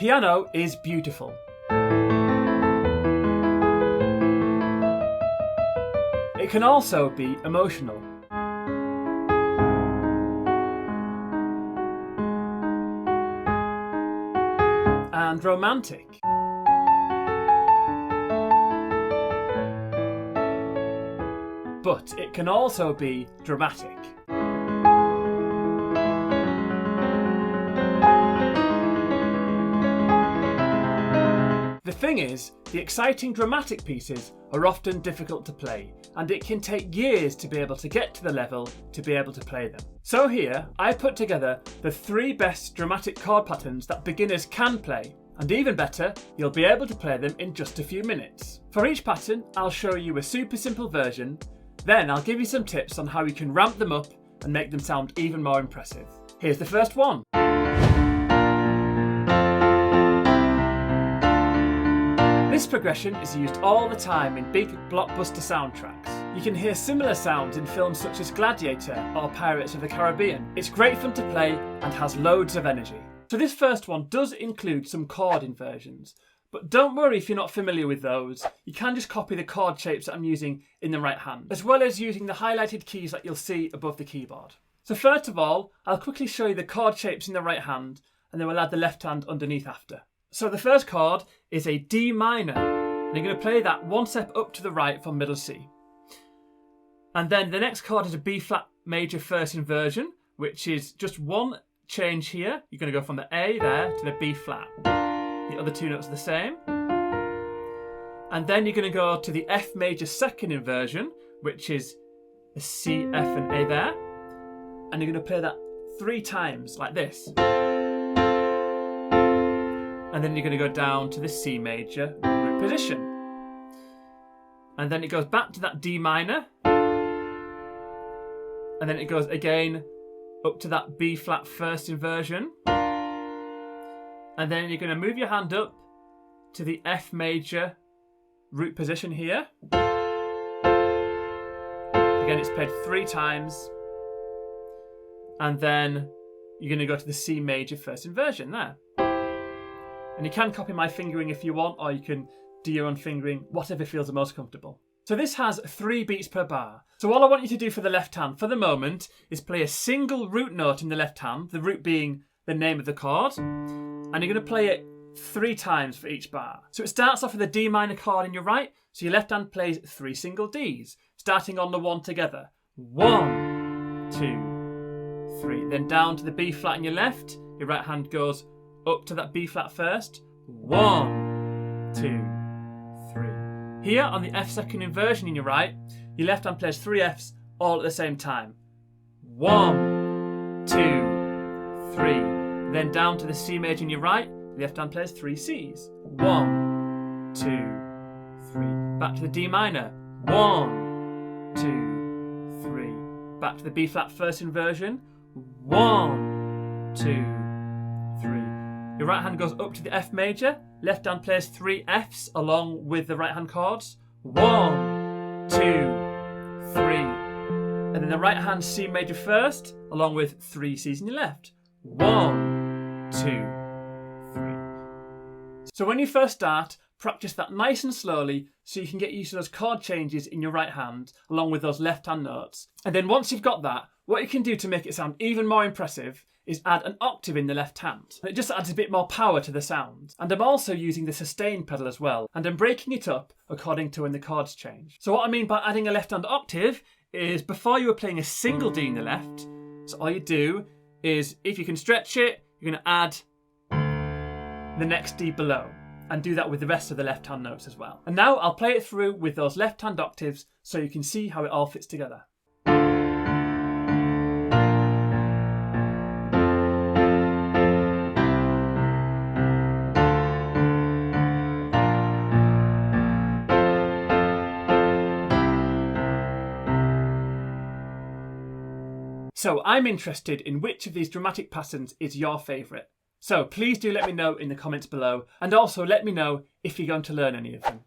Piano is beautiful. It can also be emotional. And romantic. But it can also be dramatic. The thing is, the exciting dramatic pieces are often difficult to play, and it can take years to be able to get to the level to be able to play them. So here, I put together the 3 best dramatic chord patterns that beginners can play, and even better, you'll be able to play them in just a few minutes. For each pattern, I'll show you a super simple version, then I'll give you some tips on how you can ramp them up and make them sound even more impressive. Here's the first one. This progression is used all the time in big blockbuster soundtracks. You can hear similar sounds in films such as Gladiator or Pirates of the Caribbean. It's great fun to play and has loads of energy. So this first one does include some chord inversions, but don't worry if you're not familiar with those. You can just copy the chord shapes that I'm using in the right hand, as well as using the highlighted keys that you'll see above the keyboard. So first of all, I'll quickly show you the chord shapes in the right hand, and then we'll add the left hand underneath after. So the first chord is a D minor, and you're going to play that 1 step up to the right from middle C. And then the next chord is a B flat major first inversion, which is just 1 change here. You're going to go from the A there to the B flat. The other 2 notes are the same. And then you're going to go to the F major second inversion, which is a C, F and A there. And you're going to play that 3 times like this. And then you're going to go down to the C major root position. And then it goes back to that D minor. And then it goes again up to that B flat first inversion. And then you're going to move your hand up to the F major root position here. Again, it's played 3 times. And then you're going to go to the C major first inversion there. And you can copy my fingering if you want, or you can do your own fingering, whatever feels the most comfortable. So this has 3 beats per bar. So all I want you to do for the left hand for the moment is play a single root note in the left hand, the root being the name of the chord, and you're going to play it 3 times for each bar. So it starts off with a D minor chord in your right, so your left hand plays 3 single Ds, starting on the 1 together. 1, 2, 3. Then down to the B flat in your left, your right hand goes up to that B flat first. 1, 2, 3. Here on the F second inversion in your right, your left hand plays 3 Fs all at the same time. 1, 2, 3. Then down to the C major in your right, the left hand plays 3 Cs. 1, 2, 3. Back to the D minor. 1, 2, 3. Back to the B flat first inversion. 1, 2, 3. Your right hand goes up to the F major. Left hand plays 3 Fs along with the right hand chords. 1, 2, 3. And then the right hand C major first, along with 3 Cs in your left. 1, 2, 3. So when you first start, practice that nice and slowly so you can get used to those chord changes in your right hand, along with those left hand notes. And then once you've got that, what you can do to make it sound even more impressive is add an octave in the left hand. And it just adds a bit more power to the sound. And I'm also using the sustain pedal as well, and I'm breaking it up according to when the chords change. So what I mean by adding a left hand octave is before you were playing a single D in the left, so all you do is, if you can stretch it, you're going to add the next D below, and do that with the rest of the left hand notes as well. And now I'll play it through with those left hand octaves so you can see how it all fits together. So I'm interested in which of these dramatic patterns is your favourite. So please do let me know in the comments below, and also let me know if you're going to learn any of them.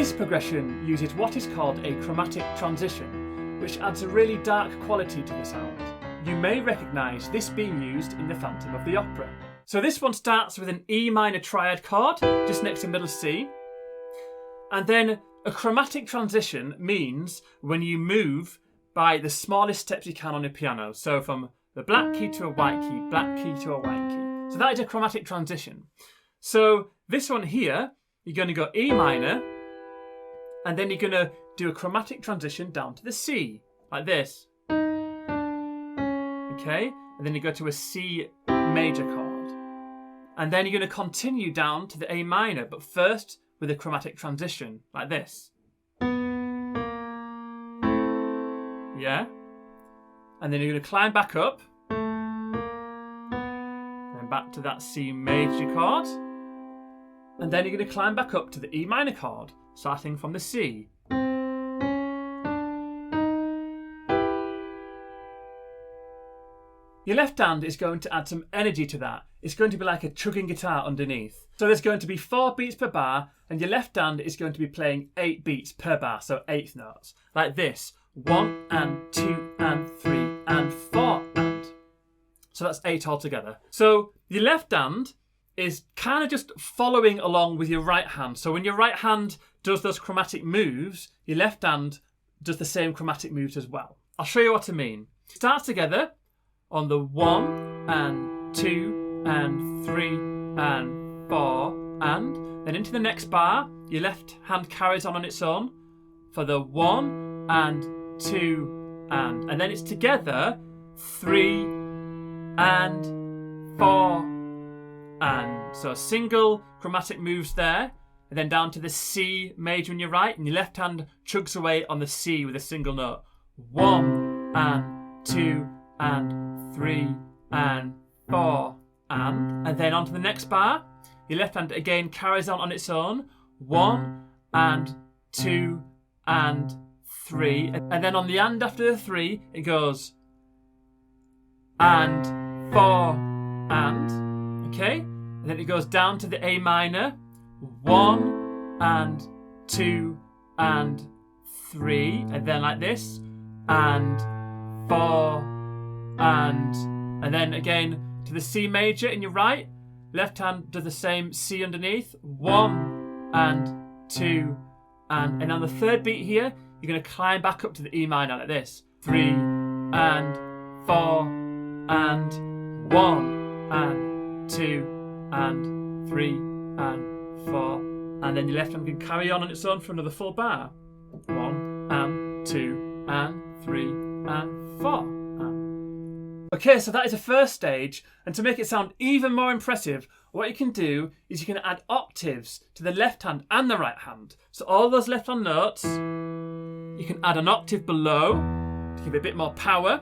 This progression uses what is called a chromatic transition, which adds a really dark quality to the sound. You may recognise this being used in the Phantom of the Opera. So this one starts with an E minor triad chord, just next to middle C. And then a chromatic transition means when you move by the smallest steps you can on a piano. So from the black key to a white key, black key to a white key. So that is a chromatic transition. So this one here, you're going to go E minor, and then you're going to do a chromatic transition down to the C, like this. Okay, and then you go to a C major chord. And then you're going to continue down to the A minor, but first with a chromatic transition, like this. Yeah? And then you're going to climb back up, then back to that C major chord, and then you're going to climb back up to the E minor chord, starting from the C. Your left hand is going to add some energy to that. It's going to be like a chugging guitar underneath. So there's going to be 4 beats per bar, and your left hand is going to be playing 8 beats per bar, so 8th notes, like this. 1 and 2 and 3 and 4 and. So that's 8 altogether. So your left hand is kind of just following along with your right hand. So when your right hand does those chromatic moves, your left hand does the same chromatic moves as well. I'll show you what I mean. Start together on the 1 and 2 and 3 and 4 and. Then into the next bar, your left hand carries on its own for the 1 and 2 and then it's together 3 and 4 and. So single chromatic moves there, and then down to the C major on your right, and your left hand chugs away on the C with a single note. 1 and 2 and 3 and 4 and then onto the next bar, your left hand again carries on its own. 1 and 2 and 3, and then on the and after the 3 it goes and 4 and, okay, and then it goes down to the A minor, 1 and 2 and 3, and then like this, and 4 and then again to the C major in your right, left hand does the same C underneath, 1 and 2 and on the third beat here, you're going to climb back up to the E minor like this. 3 and 4 and 1 and 2 and 3 and 4. And then your left hand can carry on its own for another full bar. 1 and 2 and 3 and 4 and. Okay, so that is the first stage. And to make it sound even more impressive, what you can do is you can add octaves to the left hand and the right hand. So all those left hand notes, you can add an octave below to give it a bit more power.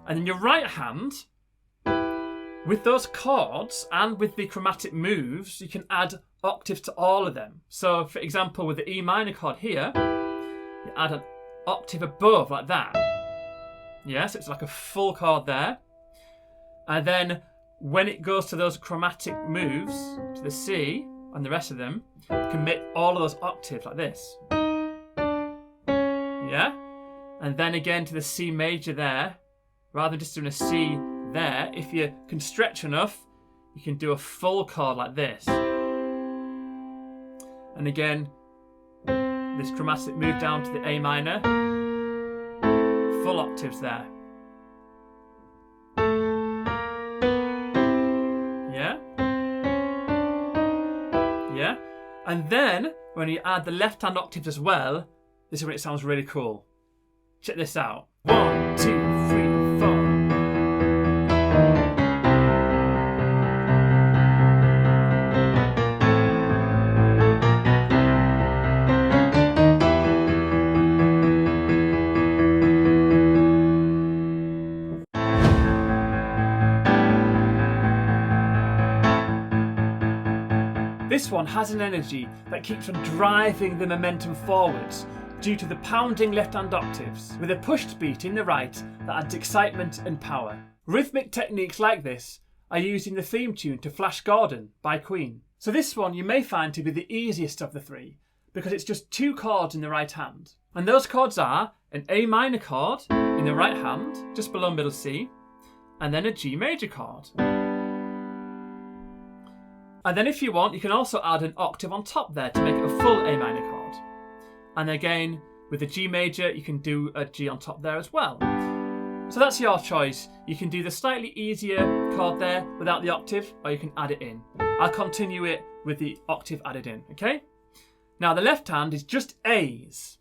And then your right hand, with those chords and with the chromatic moves, you can add octaves to all of them. So for example, with the E minor chord here, you add an octave above like that. Yeah, so it's like a full chord there. And then when it goes to those chromatic moves, to the C and the rest of them, you can make all of those octaves like this. Yeah? And then again to the C major there, rather than just doing a C there, if you can stretch enough, you can do a full chord like this. And again, this chromatic move down to the A minor, full octaves there. Yeah? Yeah? And then, when you add the left hand octaves as well, this is when it sounds really cool. Check this out. 1, 2, 3, 4. This one has an energy that keeps on driving the momentum forwards due to the pounding left-hand octaves, with a pushed beat in the right that adds excitement and power. Rhythmic techniques like this are used in the theme tune to Flash Gordon by Queen. So this one you may find to be the easiest of the three, because it's just 2 chords in the right hand. And those chords are an A minor chord in the right hand, just below middle C, and then a G major chord. And then if you want, you can also add an octave on top there to make it a full A minor chord. And again, with the G major, you can do a G on top there as well. So that's your choice. You can do the slightly easier chord there without the octave, or you can add it in. I'll continue it with the octave added in, okay? Now the left hand is just A's.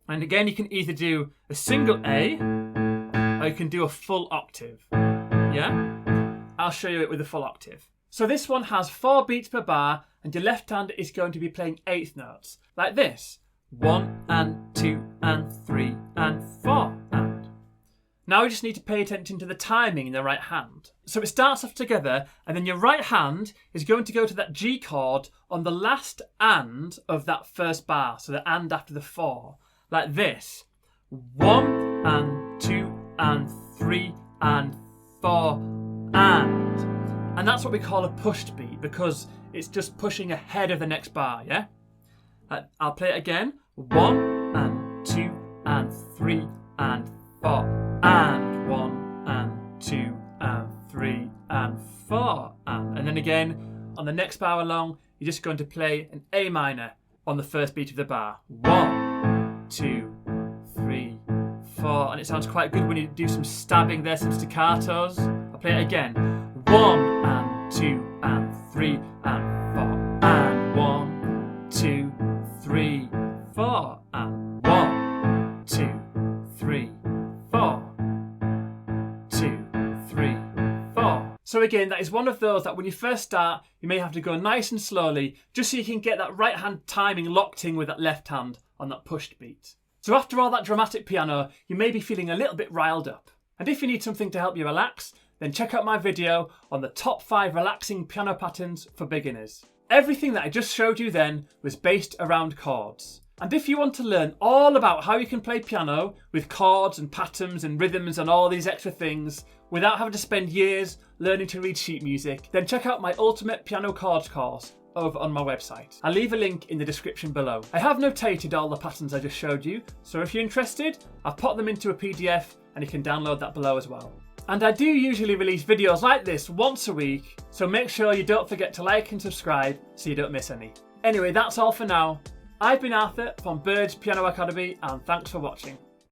And again, you can either do a single A, or you can do a full octave. Yeah? I'll show you it with a full octave. So this one has 4 beats per bar, and your left hand is going to be playing 8th notes, like this. 1 and 2 and 3 and 4 and. Now we just need to pay attention to the timing in the right hand. So it starts off together, and then your right hand is going to go to that G chord on the last and of that first bar, so the and after the 4, like this. 1 and 2 and 3 and 4 and. And that's what we call a pushed beat, because it's just pushing ahead of the next bar, yeah? I'll play it again. 1 and 2 and 3 and 4 and 1 and 2 and 3 and 4 and then again on the next bar along, you're just going to play an A minor on the first beat of the bar. 1, 2, 3, 4, and it sounds quite good when you do some stabbing there, some staccatos. I'll play it again. 1 and 2 and 3 and 4 and 1, 2, 3, 4 and 1, 2, 3, 4. 2, 3, 4. So again, that is one of those that when you first start, you may have to go nice and slowly, just so you can get that right hand timing locked in with that left hand on that pushed beat. So after all that dramatic piano, you may be feeling a little bit riled up. And if you need something to help you relax, then check out my video on the top 5 relaxing piano patterns for beginners. Everything that I just showed you then was based around chords. And if you want to learn all about how you can play piano with chords and patterns and rhythms and all these extra things without having to spend years learning to read sheet music, then check out my Ultimate Piano Chords course over on my website. I'll leave a link in the description below. I have notated all the patterns I just showed you, so if you're interested, I've put them into a PDF and you can download that below as well. And I do usually release videos like this once a week, so make sure you don't forget to like and subscribe so you don't miss any. Anyway, that's all for now. I've been Arthur from Bird's Piano Academy, and thanks for watching.